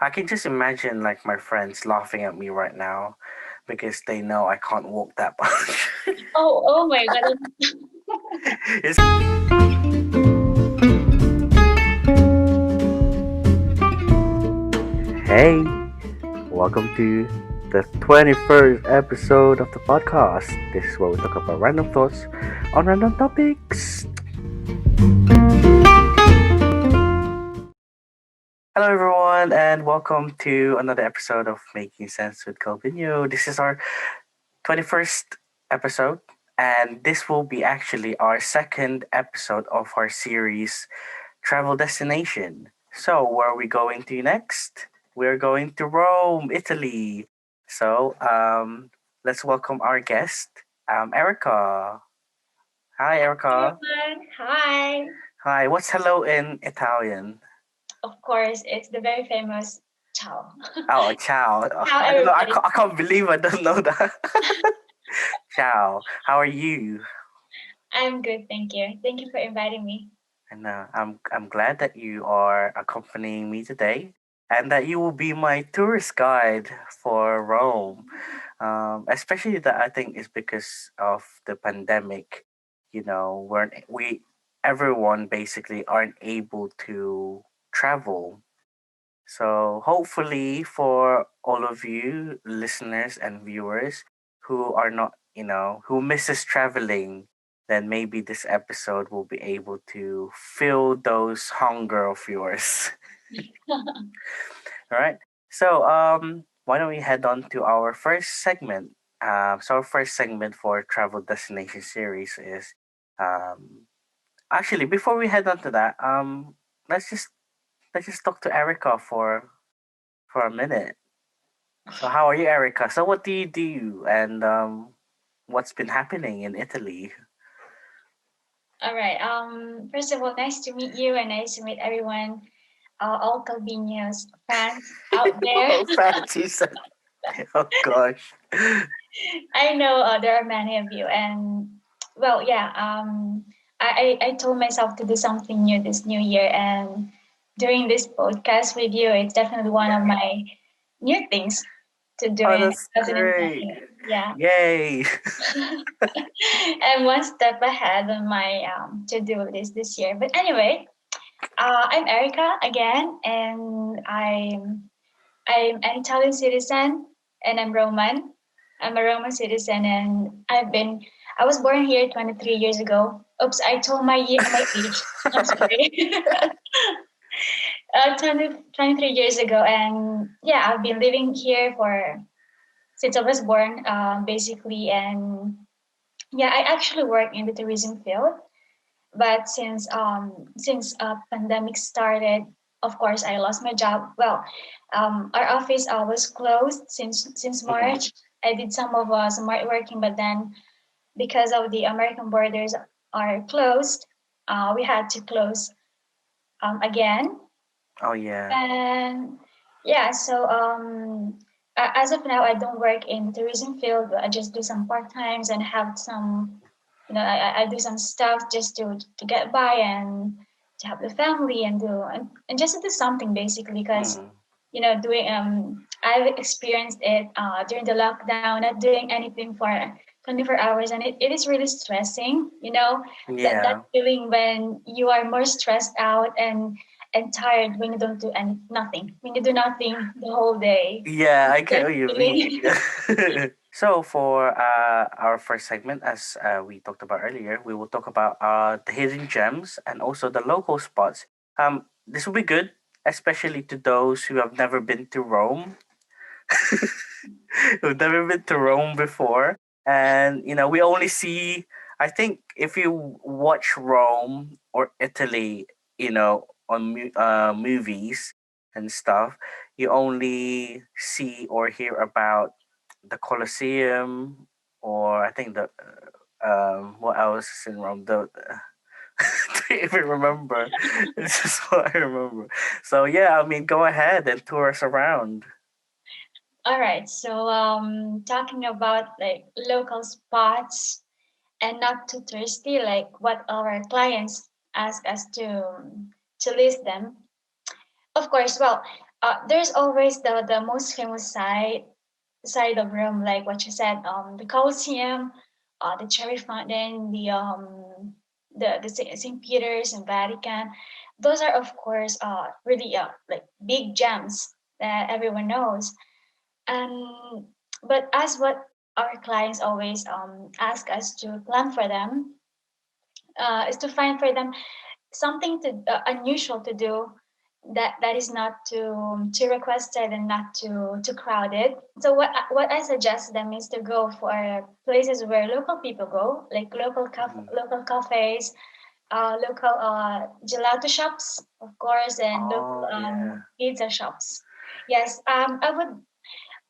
I can just imagine like my friends laughing at me right now because they know I can't walk that much. Oh my God. It's Hey, welcome to the 21st episode of the podcast. This is where we talk about random thoughts on random topics. Hello, everyone, and welcome to another episode of Making Sense with Calvino. This is our 21st episode, and this will be actually our second episode of our series Travel Destination. So, where are we going to next? We're going to Rome, Italy. So, let's welcome our guest, Erica. Hi, Erica. Everyone. Hi. Hi, what's hello in Italian? Of course, it's the very famous ciao. Oh, ciao. Ciao, I don't know. everybody. I can't believe I don't know that. Ciao. How are you? I'm good, thank you. Thank you for inviting me. And I'm glad that you are accompanying me today, and that you will be my tourist guide for Rome. Especially that I think is because of the pandemic. You know, we everyone basically aren't able to travel. So hopefully for all of you listeners and viewers who are not, who misses traveling, then maybe this episode will be able to fill those hunger of yours. All right. So why don't we head on to our first segment? So our first segment for travel destination series is um actually before we head on to that, let's just let's just talk to Erica for a minute. So how are you, Erica? So what do you do, and what's been happening in Italy? All right. First of all, nice to meet you and nice to meet everyone, all Calvinios fans out there. Oh, fancy said. Oh gosh. I know there are many of you, and well, yeah. I told myself to do something new this new year, and doing this podcast with you, it's definitely one of my new things to do Oh, in that's great. 2020. Yeah. Yay. I'm one step ahead on my to-do list this year. But anyway, I'm Erica again, and I'm an Italian citizen, and I'm Roman. I'm a Roman citizen, and I was born here 23 years ago. Oops, I told my age. I'm sorry. 23 years ago, and yeah, I've been living here for since I was born, basically, and yeah, I actually work in the tourism field. But since pandemic started, of course, I lost my job. Well, our office was closed since Mhm. March. I did some of smart working, but then because of the American borders are closed, we had to close again. Oh yeah. And yeah, so as of now, I don't work in the tourism field. I just do some part times and have some, I do some stuff just to get by and to help the family and and just to do something basically because Mm. doing I've experienced it during the lockdown, not doing anything for 24 hours, and it is really stressing. That Yeah. feeling when you are more stressed out and tired when you don't do nothing, when you do nothing the whole day. Yeah, I get That what you mean. feeling. So for our first segment, as we talked about earlier, we will talk about the hidden gems and also the local spots. This will be good, especially to those who have never been to Rome, who've never been to Rome before, and we only see. I think if you watch Rome or Italy, on movies and stuff, you only see or hear about the Colosseum, or I think the what else is in Rome? The don't even remember. It's just what I remember. So yeah, I mean, go ahead and tour us around. All right, so talking about like local spots and not too thirsty, like what our clients ask us to list them. Of course, well, there's always the most famous side of Rome, like what you said, the Colosseum, the Cherry Fountain, the St. Peter's and Vatican. Those are of course really like big gems that everyone knows. And but as what our clients always ask us to plan for them, is to find for them something to unusual to do that is not too requested and not too crowded. So what I suggest them is to go for places where local people go, like Mhm. local cafes, local gelato shops, of course, and local Oh yeah. pizza shops. Yes, I would.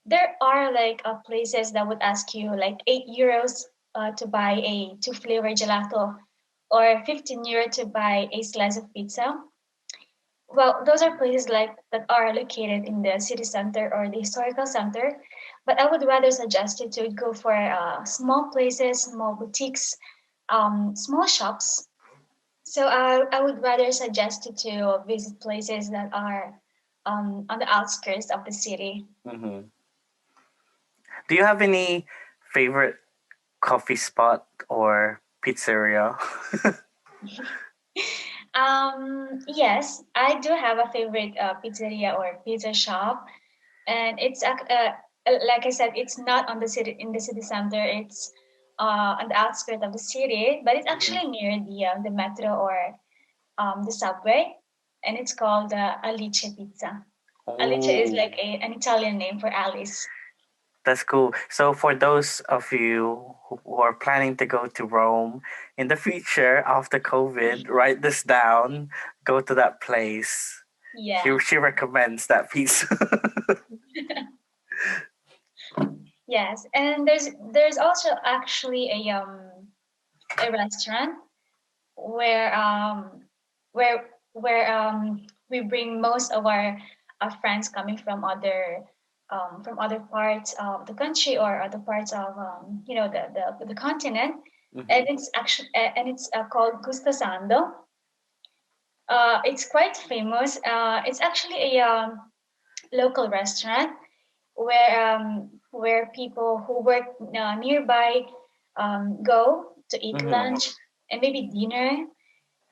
There are like places that would ask you like €8 to buy a two flavor gelato, or €15 to buy a slice of pizza. Well, those are places like that are located in the city center or the historical center. But I would rather suggest you to go for small places, small boutiques, small shops. So I would rather suggest you to visit places that are on the outskirts of the city. Hmm. Do you have any favorite coffee spot or pizzeria? Yes, I do have a favorite pizzeria or pizza shop, and like I said, it's not on the city in the city center. It's on the outskirts of the city, but it's Hmm. actually near the metro or the subway, and it's called Alice Pizza. Alice is Oh, like an Italian name for Alice. that's cool. So for those of you who are planning to go to Rome in the future after COVID, write this down. Go to that place. Yeah. She recommends that pizza. Yes, and there's also actually a restaurant where we bring most of our friends coming from other parts of the country or other parts of the continent, Hmm. and it's called Gusto Sando. It's quite famous. It's actually a local restaurant where people who work nearby go to eat Hmm. lunch and maybe dinner,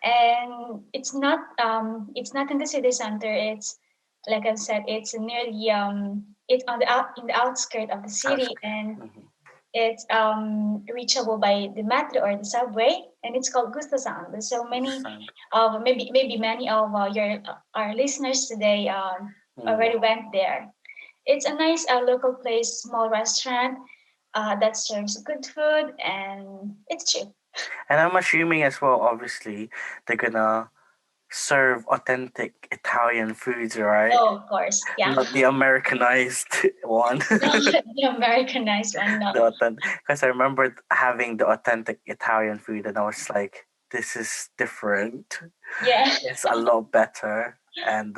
and it's not in the city center. It's like I said, it's near it's on the out in the outskirt of the city, and Hmm. it's reachable by the metro or the subway, and it's called Gusto Sound. So many of maybe many of your our listeners today Mm. already went there. It's a nice local place, small restaurant that serves good food, and it's cheap. And I'm assuming as well, obviously, they're gonna serve authentic Italian foods, right? Oh, of course, yeah. Not the Americanized one. Not the Americanized one, no. The authentic, because I remember having the authentic Italian food, and I was like, "This is different. Yeah. It's a lot better." And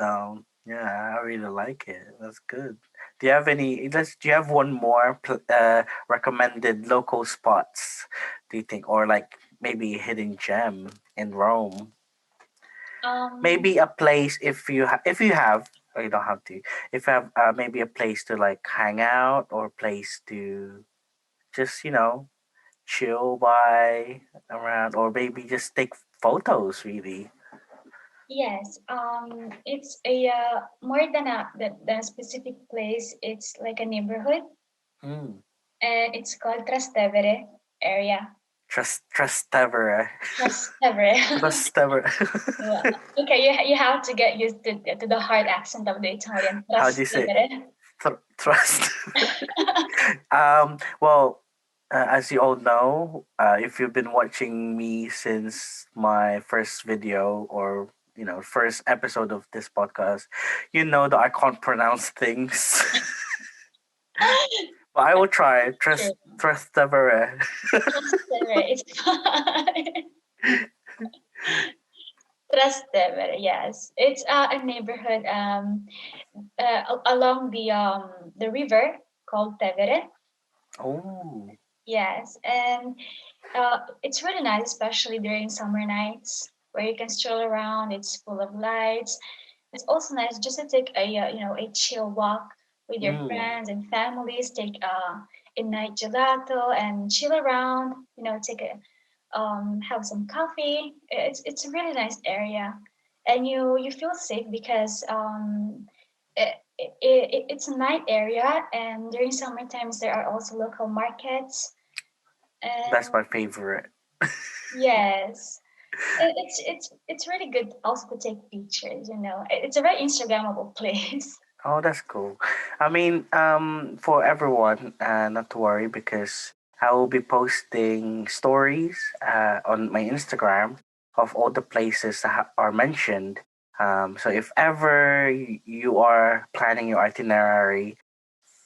yeah, I really like it. That's good. Do you have any? Do you have one more recommended local spots? Do you think, or like maybe a hidden gem in Rome? Um, Maybe a place if you have, or you don't have to. If you have maybe a place to like hang out, or a place to just chill by around, or maybe just take photos. Really. yes. It's a more than a specific place. It's like a neighborhood, Hmm. and it's called Trastevere area. Trastevere. Trastevere. Trastevere. Well, okay, you have to get used to the hard accent of the Italian. How do you say Trastevere. trust? Well, as you all know, if you've been watching me since my first video, or first episode of this podcast, you know that I can't pronounce things. But I will try. True. Trastevere. Trastevere. It's Trastevere. Yes, it's a neighborhood along the river called Tevere. Oh. Yes, and it's really nice, especially during summer nights where you can stroll around. It's full of lights. it's also nice just to take a a chill walk with your Mm, friends and families. Take a night gelato and chill around. Take a have some coffee. It's a really nice area, and you feel safe because it's a night area, and during summer times there are also local markets. that's And my favorite. yes, it's really good also to take pictures. It's a very Instagrammable place. Oh, that's cool. I mean, for everyone, not to worry because I will be posting stories on my Instagram of all the places that are mentioned. So if ever you are planning your itinerary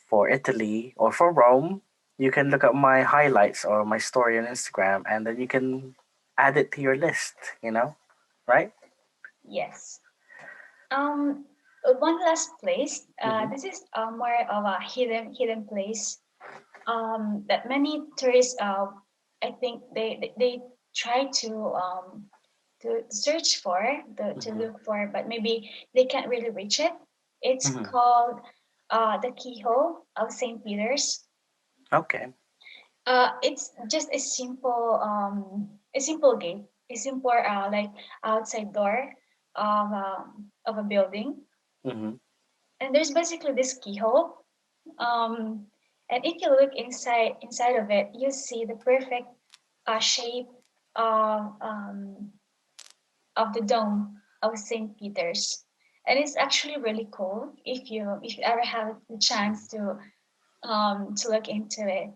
for Italy or for Rome, you can look at my highlights or my story on Instagram, and then you can add it to your list. Right? Yes. Um, One last place. Mm-hmm. This is more of a hidden place. That many tourists, I think they try to search for, to Mm-hmm. look for, but maybe they can't really reach it. It's Mm-hmm. called the Keyhole of St. Peter's. Okay. It's just a simple gate, a simple like outside door of a building, Mm-hmm. and there's basically this keyhole. Um, and if you look inside of it, you see the perfect shape of um, of the dome of St. Peter's, and it's actually really cool if you ever have the chance to look into it.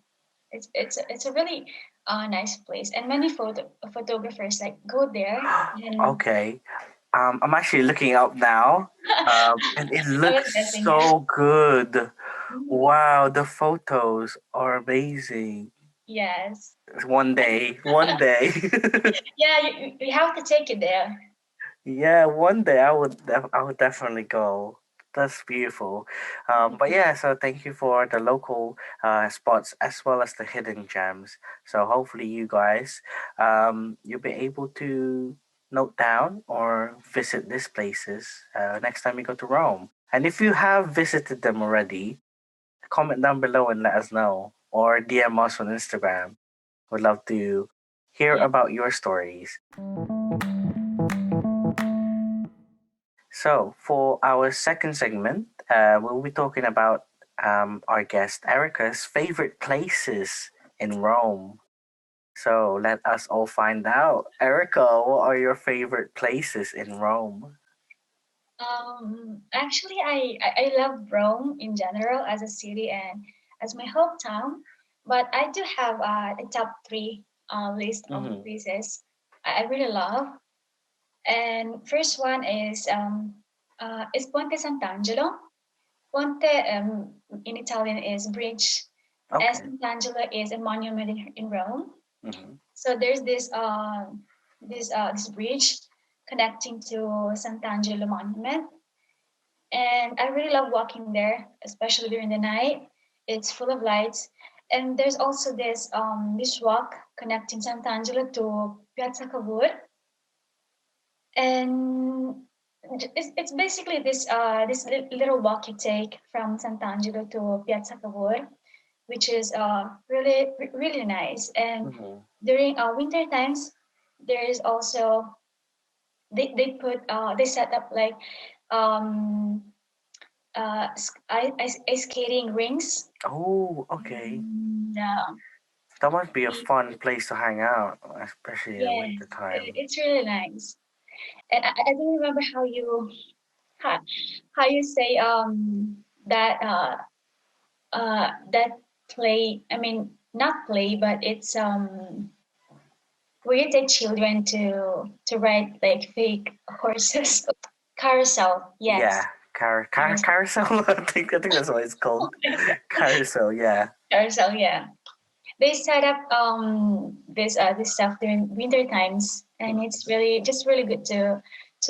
It's a really nice place, and many photographers like go there. And Okay. I'm actually looking up now, and it I was looks guessing, yeah. so good. Mhm. Wow, the photos are amazing. Yes, One day, one day. yeah. You have to take it there. Yeah, one day I would definitely go. That's beautiful. But yeah, so thank you for the local spots as well as the hidden gems. So hopefully you guys you'll be able to note down or visit these places next time you go to Rome. And if you have visited them already, comment down below and let us know or DM us on Instagram. We'd love to hear Yeah. about your stories. So, for our second segment, we'll be talking about our guest Erica's favorite places in Rome. So, let us all find out. Erica, what are your favorite places in Rome? Actually, I love Rome in general as a city and as my hometown, but I do have a top three list of Mm-hmm. places I really love. And first one is Ponte Sant'Angelo. Ponte in Italian is bridge, and Okay. Sant'Angelo is a monument in Rome. Mm-hmm. So there's this bridge connecting to Sant'Angelo monument, and I really love walking there, especially during the night. It's full of lights, and there's also this walk connecting Sant'Angelo to Piazza Cavour, and it's basically this little walk you take from Sant'Angelo to Piazza Cavour, which is really nice. And Mm-hmm. during winter times, there is also they set up like um ice skating rings. Oh, okay. And, That must be a fun place to hang out, especially in the winter yes, time. it's really nice. And I don't remember how, how you say that play. I mean, not play, but it's where you take children to ride like fake horses. Carousel, Yeah, yes. Carousel. carousel. I think that's what it's called. Carousel. Yeah. Carousel, yeah. They set up this stuff during winter times, and it's really good to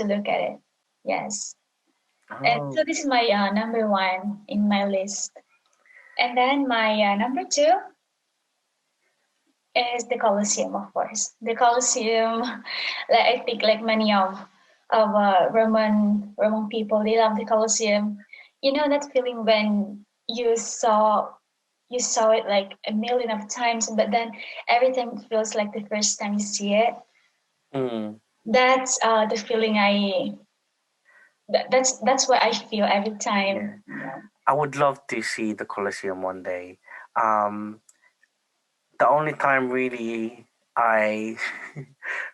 look at it. Yes. And so Oh. this is my number one in my list. And then my number two is the Colosseum, of course. The Colosseum, like I think, like many of of Roman people. They love the Colosseum. You know that feeling when you saw it like a million of times, but then every time it feels like the first time you see it. Mm, That's the feeling that's what I feel every yeah. time. Yeah. I would love to see the Colosseum one day. Um, the only time really I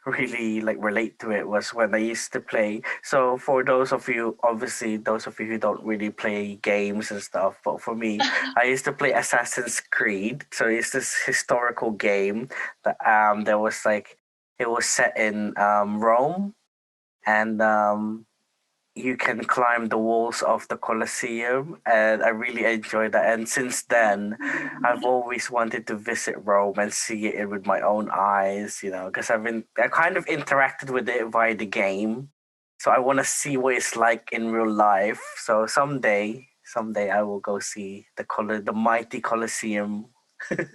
really like relate to it was when I used to play. So for those of you, obviously those of you who don't really play games and stuff, but for me, I used to play Assassin's Creed. So it's this historical game that there was like it was set in Rome, and you can climb the walls of the Colosseum, and I really enjoyed that. And since then, I've always wanted to visit Rome and see it with my own eyes, because I kind of interacted with it via the game, so I want to see what it's like in real life. So someday I will go see the mighty Colosseum.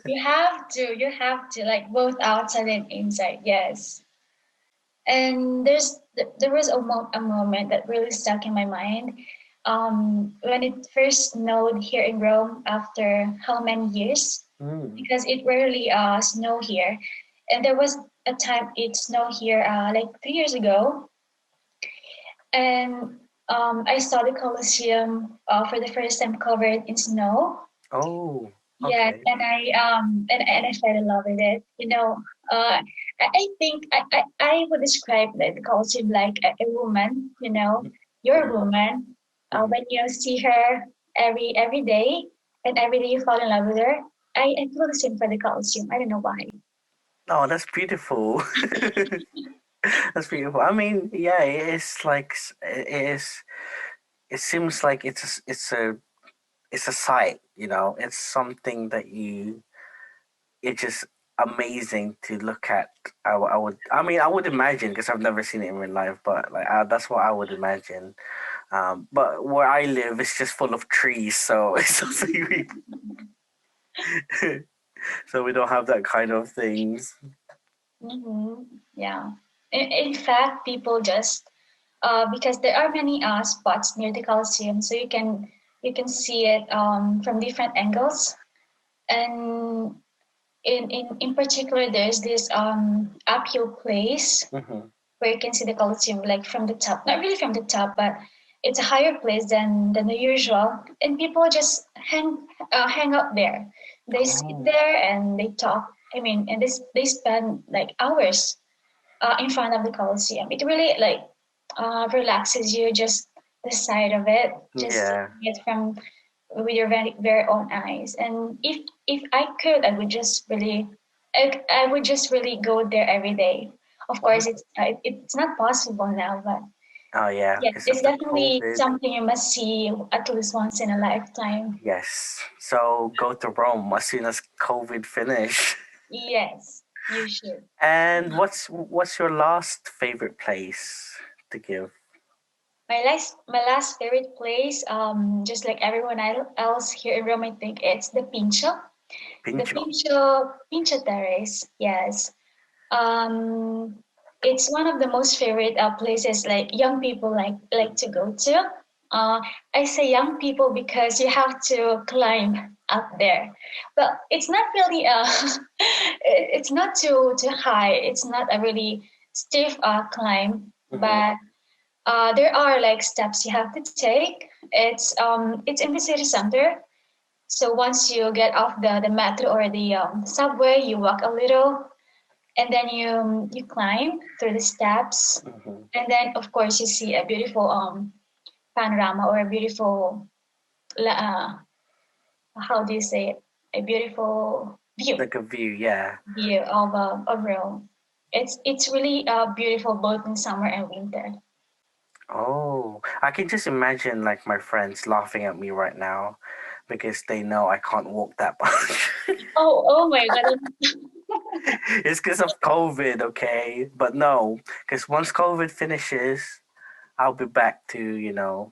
You have to like both outside and inside. Yes. And there was a moment that really stuck in my mind. When it first snowed here in Rome after how many years? Mm. Because it rarely snow here, and there was a time it snowed here like 3 years ago, and I saw the Colosseum for the first time covered in snow. Oh, Yes, okay. and I fell in love with it. I think I would describe the Colosseum like a woman. You're a woman. Mhm. When you see her every day, and every day you fall in love with her. I feel the same for the Colosseum. I don't know why. Oh, that's beautiful. That's beautiful. I mean, yeah, it is like it is. It seems like it's a sight. It's something that it's just amazing to look at. I mean, I would imagine because I've never seen it in real life, but like that's what I would imagine. But where I live, it's just full of trees, so it's something so we don't have that kind of things. Yeah. In fact, people just because there are many spots near the Colosseum, so you can see it from different angles. And in particular, there's this uphill place Hmm. where you can see the Colosseum like from the top. Not really from the top, but it's a higher place than the usual. And people just hang out there. They sit Oh, there and they talk. I mean, and they spend like hours in front of the Colosseum. It really like relaxes you just the sight of it, just yeah. seeing it from with your very own eyes. And if I could, I would just really go there every day. Of course, it's not possible now, but Oh yeah, yes, because it's of the definitely COVID. something you must see at least once in a lifetime. Yes. So go to Rome as soon as COVID finish. Yes, you should. And what's your last favorite place to give? My last favorite place, just like everyone else here in Rome, I think it's the Pincho. The Pincho. Pincho Terrace, yes. Um, it's one of the most favorite places like young people like to go to. Uh, I say young people because you have to climb up there, but it's not really it's not too high. It's not a really stiff climb, Hmm. but there are like steps you have to take. It's in the city center, so once you get off the metro or the subway, you walk a little, and then you climb through the steps, Hmm. and then of course you see a beautiful panorama or a beautiful how do you say it? A beautiful view Like a view, yeah. of Rome. It's really beautiful both in summer and winter. Oh, I can just imagine like my friends laughing at me right now because they know I can't walk that much. Oh my God! It's because of COVID, okay? But no, because once COVID finishes, I'll be back to,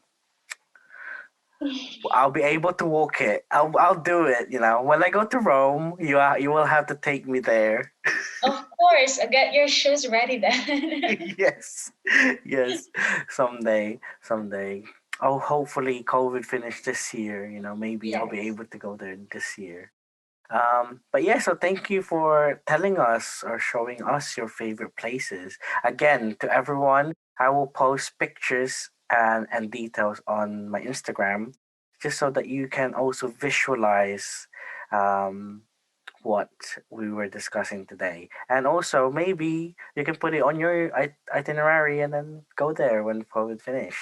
I'll be able to walk it. I'll do it, When I go to Rome, you will have to take me there. Of course, get your shoes ready then. Yes, yes. Someday, someday. Oh, hopefully COVID finish this year. Maybe I'll be Yes. able to go there this year. But yeah, so thank you for telling us or showing us your favorite places. Again, to everyone, I will post pictures and details on my Instagram just so that you can also visualize um, what we were discussing today. And also, maybe you can put it on your itinerary and then go there when COVID finish.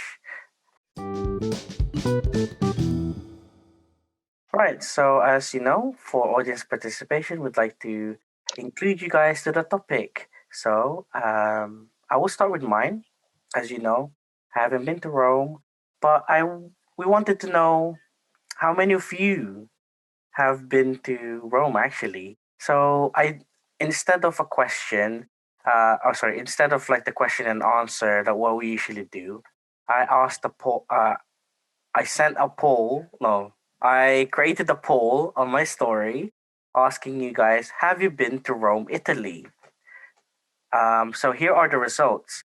Right. So, as you know, for audience participation, we'd like to include you guys to the topic. So, I will start with mine. As you know, I haven't been to Rome, but we wanted to know how many of you have been to Rome actually. So, instead of a question, instead of like the question and answer that what we usually do, I asked the poll. I sent a poll. No, I created a poll on my story asking you guys, have you been to Rome, Italy? So here are the results.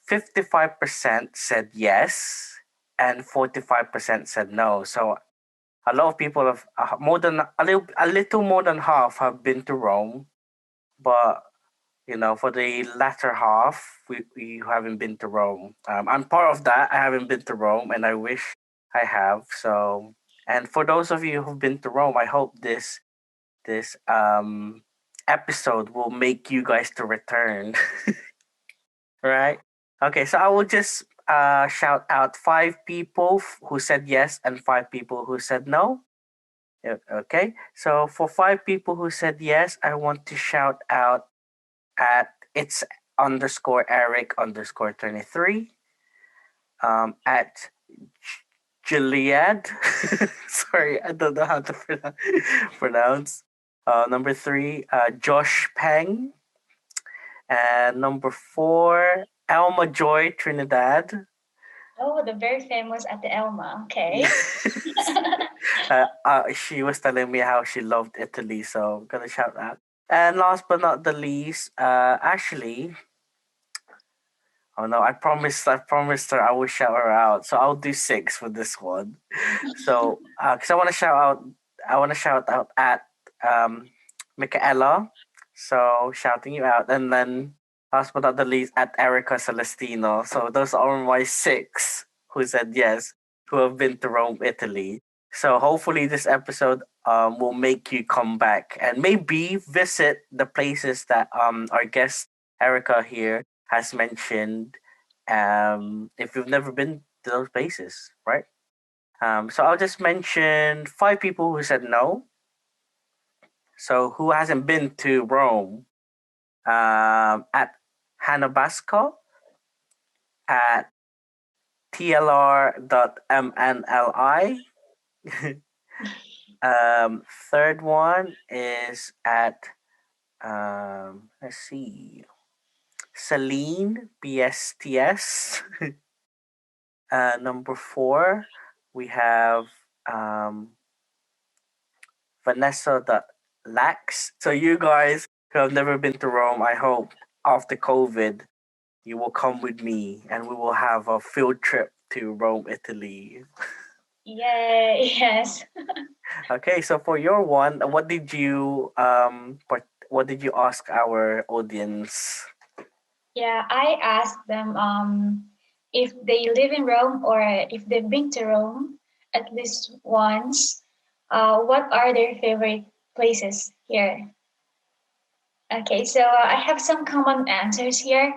55% said yes, and 45% said no. So a lot of people have more than a little more than half have been to Rome, but for the latter half, we haven't been to Rome. I'm part of that. I haven't been to Rome, and I wish I have. So, and for those of you who've been to Rome, I hope this episode will make you guys to return. Right? Okay, so I will just shout out five people who said yes and five people who said no. Okay, so for five people who said yes, I want to shout out at it's underscore Eric underscore 23 at Gilead. Sorry, I don't know how to pronounce. Number three, Josh Peng. And number four, Elma Joy Trinidad. Oh, the very famous at the Elma. Okay. Yes. She was telling me how she loved Italy, so I'm gonna shout out. And last but not the least, actually, oh no, I promised her I would shout her out. So I'll do six for this one. So, cause I wanna shout out at um Michaela. So shouting you out, and then last but not the least at Erica Celestino. So those are my six who said yes, who have been to Rome, Italy. So hopefully this episode will make you come back and maybe visit the places that our guest Erica here has mentioned, if you've never been to those places, right? So I'll just mention five people who said no. So who hasn't been to Rome? At Hanabasco, at tlr.mnli. Third one is at let's see, Celine BSTS. Number four, we have um, Vanessa.lax. So you guys who have never been to Rome, I hope after COVID you will come with me and we will have a field trip to Rome, Italy. Yay! Yes. Okay, so for your one, what did you ask our audience? Yeah, I asked them if they live in Rome or if they've been to Rome at least once. What are their favorite places here? Okay, so I have some common answers here.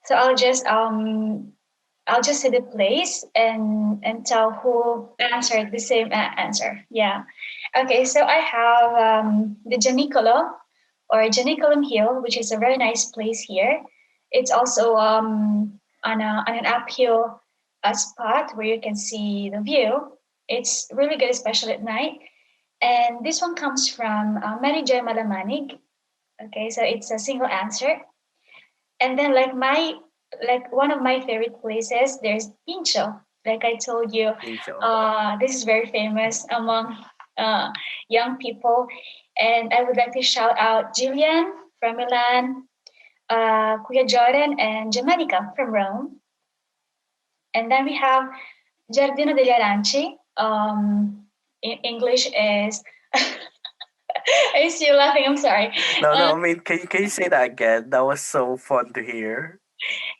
So I'll just say the place and tell who answered the same answer. Yeah. Okay, so I have the Janiculum or Janiculum Hill, which is a very nice place here. It's also on an uphill spot where you can see the view. It's really good, especially at night. And this one comes from Mary Joy Malamanig. Okay, so it's a single answer. And then like one of my favorite places, there's Pincho. Like I told you, Pincho. this is very famous among uh, young people. And I would like to shout out Jillian. from Milan, Kuya Jordan and Jamanica from Rome. And then we have Giardino degli Aranci. In English is. I see you laughing. I'm sorry. No, Uh, no. I mean, can you say that again? That was so fun to hear.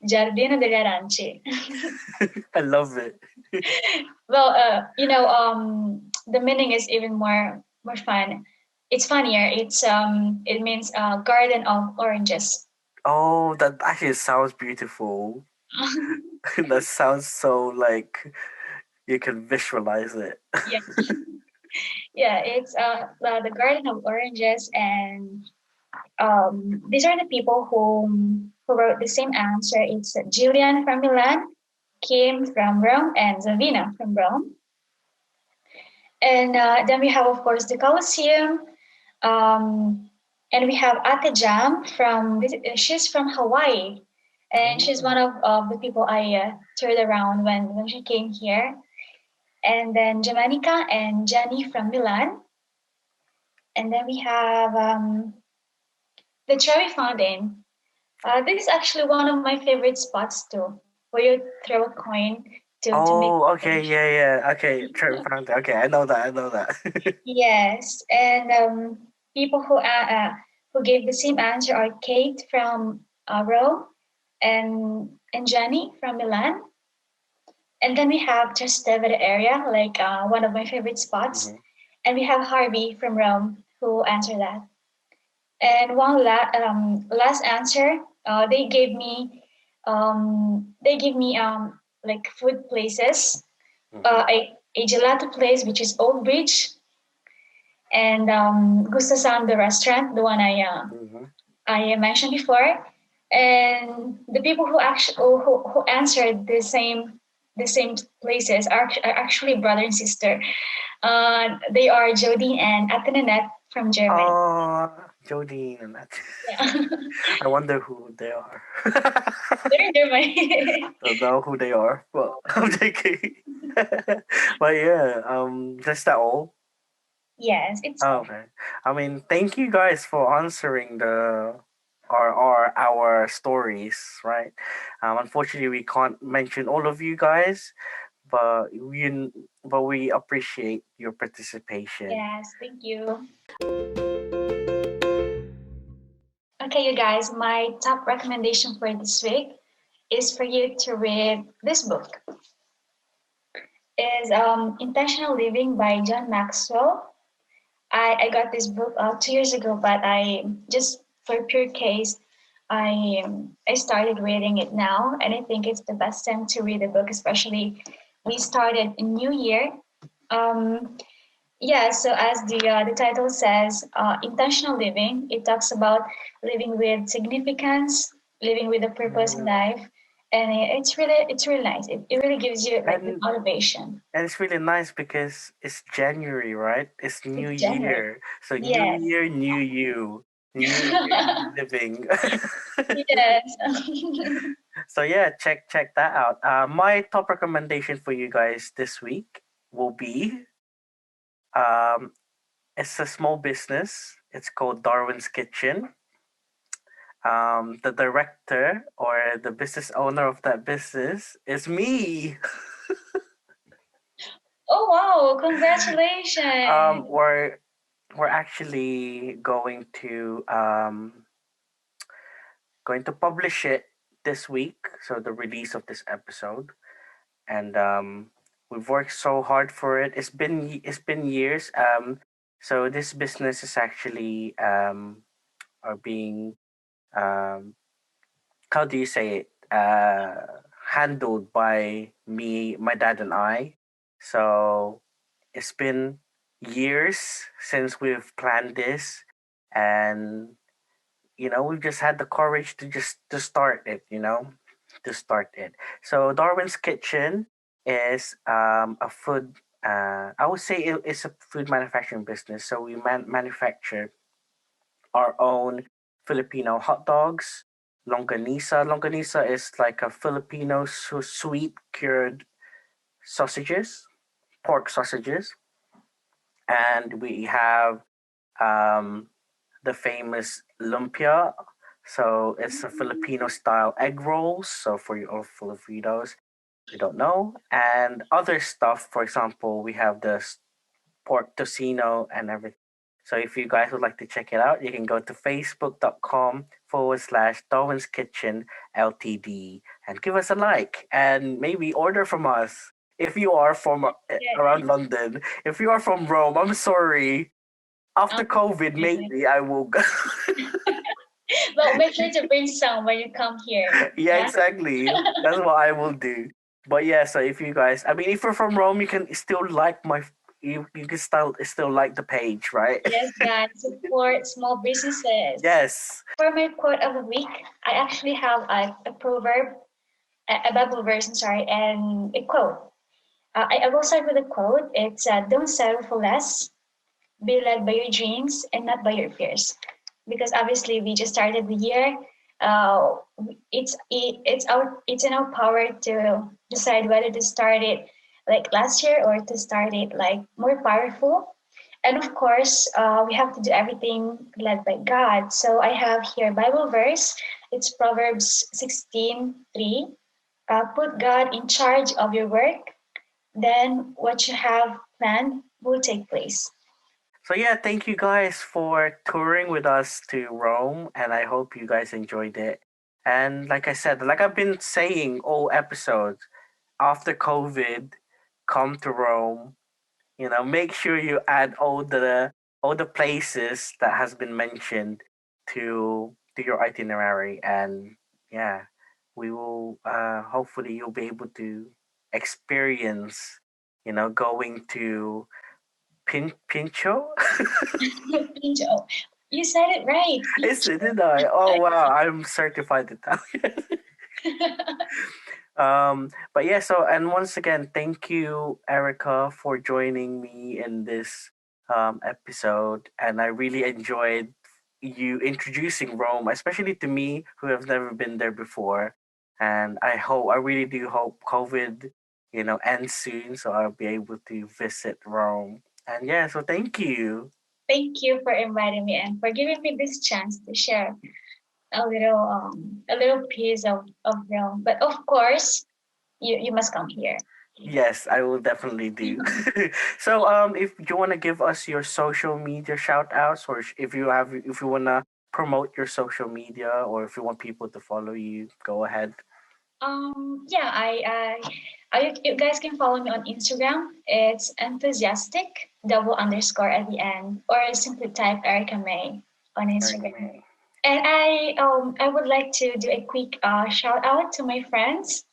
Giardino degli Aranci. I love it. Well, the meaning is even more fun. It's funnier. It means garden of oranges. Oh, that actually sounds beautiful. That sounds so like you can visualize it. Yeah, yeah. It's the garden of oranges, and these are the people who wrote the same answer. It's Julian from Milan, Kim from Rome, and Zavina from Rome. And then we have, of course, the Colosseum. Um, and we have Ate Jam she's from Hawaii. And she's one Oh. of the people I toured around when she came here. And then Jamanica and Jenny from Milan. And then we have the Cherry Fountain. This is actually one of my favorite spots too, where you throw a coin to make Oh, a okay, wish. yeah, yeah. Okay, Trevor found it. Okay, I know that. I know that. Yes, and people who gave the same answer are Kate from Rome and Jenny from Milan. And then we have Trastevere area, like one of my favorite spots. Hmm. And we have Harvey from Rome who answered that. And last answer, they gave me like food places. Hmm. A gelato place which is Old Bridge, and Gusto San, the restaurant, the one Hmm. I mentioned before. And the people who answered the same places are actually brother and sister. They are Jodine and Atenanette from Germany. Oh, Jodine and that. Yeah, I wonder who they are. they're in Germany. Don't know who they are. Well, I'm joking. But yeah, just that all. Yes, it's Oh, all. okay. I mean, thank you guys for answering the our stories, right? Unfortunately, we can't mention all of you guys, but we appreciate your participation. Yes, thank you. Okay, you guys, my top recommendation for this week is for you to read this book. Is Intentional Living by John Maxwell. I got this book 2 years ago, but I just for pure case, I started reading it now, and I think it's the best time to read a book, especially we started a new year. Um, yeah, so as the title says, intentional living. It talks about living with significance, living with a purpose in Mm, life, and it's really nice. It really gives you like the and motivation. and it's really nice because it's January, right? It's New It's January. Year, so New Yes. Year, New You, New Year, New Living. Yes. So yeah, check that out. My top recommendation for you guys this week will be um, it's a small business. It's called Darwin's Kitchen. The director or the business owner of that business is me. Oh wow! Congratulations. We're actually going to publish it this week. So the release of this episode, and we've worked so hard for it. It's been years. So this business is actually are being um, how do you say it? Handled by me, my dad, and I. So it's been years since we've planned this, and we've just had the courage to start it. To start it. So Darwin's Kitchen is a food. I would say it's a food manufacturing business. So we manufacture our own Filipino hot dogs. Longanisa. Longanisa is like a Filipino sweet cured sausages, pork sausages, and we have um, the famous lumpia. So it's a Filipino style egg rolls. So for you all Filipinos who don't know, and other stuff. For example, we have the pork tocino and everything. So if you guys would like to check it out, you can go to facebook.com/ Darwin's Kitchen Ltd and give us a like and maybe order from us. If you are from around Good. London, if you are from Rome, I'm sorry. After COVID, Unfortunately. maybe I will go. Well, make sure to bring some when you come here. Yeah, Yeah. exactly. That's what I will do. But yeah, so if you guys, I mean, if you're from Rome, you can still like you can still like the page, right? Yes, guys, support small businesses. Yes. For my quote of the week, I actually have a proverb, a Bible verse, I'm sorry, and a quote. I will start with a quote. It's don't settle for less, be led by your dreams and not by your fears. Because obviously we just started the year. Uh, it's in our power to decide whether to start it like last year or to start it like more powerful. And of course, we have to do everything led by God. So I have here Bible verse. It's Proverbs 16:3. Put God in charge of your work, then what you have planned will take place. So yeah, thank you guys for touring with us to Rome, and I hope you guys enjoyed it. And like I said, like I've been saying all episodes, after COVID, come to Rome. You know, make sure you add all the places that has been mentioned to your itinerary, and yeah, we will hopefully you'll be able to experience, going to Pincho. Angel, you said it right. Is it? Did I? Oh wow, I'm certified Italian. But yeah, so and once again, thank you, Erica, for joining me in this episode. And I really enjoyed you introducing Rome, especially to me who have never been there before. And I really do hope COVID, ends soon so I'll be able to visit Rome. And yeah, so thank you. Thank you for inviting me and for giving me this chance to share a little piece of Rome. But of course, you must come here. Yes, I will definitely do. So, if you want to give us your social media shout outs, or if you want to promote your social media, or if you want people to follow you, go ahead. Yeah, you guys can follow me on Instagram. It's enthusiastic double underscore at the end, or simply type Erika Mae on Erica Instagram. May. And I would like to do a quick shout out to my friends,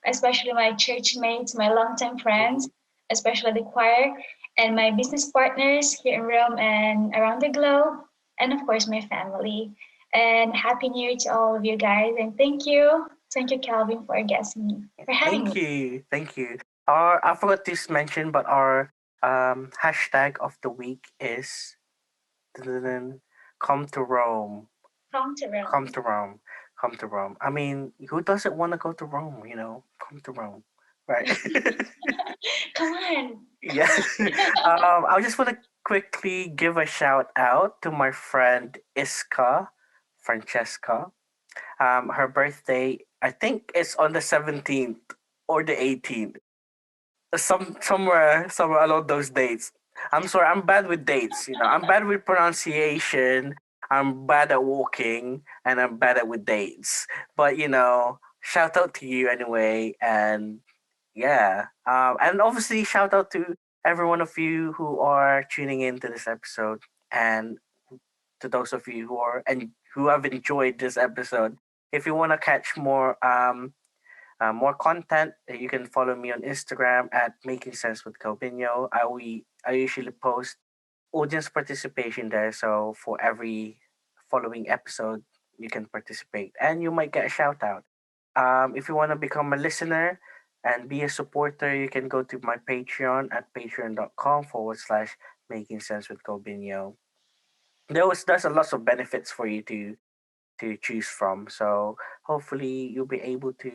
especially my church mates, my longtime friends, especially the choir, and my business partners here in Rome and around the globe, and of course my family. And happy New Year to all of you guys, and thank you, Calvin, for guesting me, for having Thank me. you, thank you. Our I forgot to mention, but our hashtag of the week is come to Rome. Come to Come Rome. to Rome. Come to Rome. I mean, who doesn't want to go to Rome? Come to Rome, right? Come on, come Yeah. I just want to quickly give a shout out to my friend Francesca. Her birthday, I think, is on the 17th or the 18th. Somewhere along those dates. I'm sorry, I'm bad with dates. I'm bad with pronunciation. I'm bad at walking, and I'm bad at with dates. But shout out to you anyway, and yeah. And obviously, shout out to every one of you who are tuning into this episode, and to those of you who have enjoyed this episode. If you want to catch more content, you can follow me on Instagram at Making Sense with Calvino. I usually post audience participation there, so for every following episode, you can participate and you might get a shout out. If you want to become a listener and be a supporter, you can go to my Patreon at patreon.com/ Making Sense with Calvino. There's a lot of benefits for you to choose from. So hopefully you'll be able to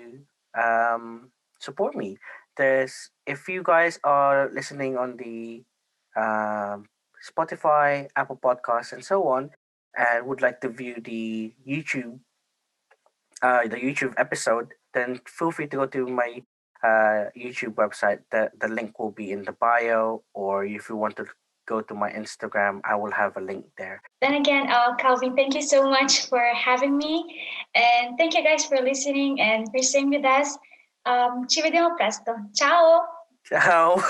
support me. There's if you guys are listening on the um, Spotify, Apple Podcasts, and so on. and would like to view the YouTube episode, then feel free to go to my YouTube website. The link will be in the bio, or if you want to go to my Instagram, I will have a link there. Then again, Calvin, thank you so much for having me. And thank you guys for listening and for staying with us. Ci vediamo presto. Ciao! Ciao.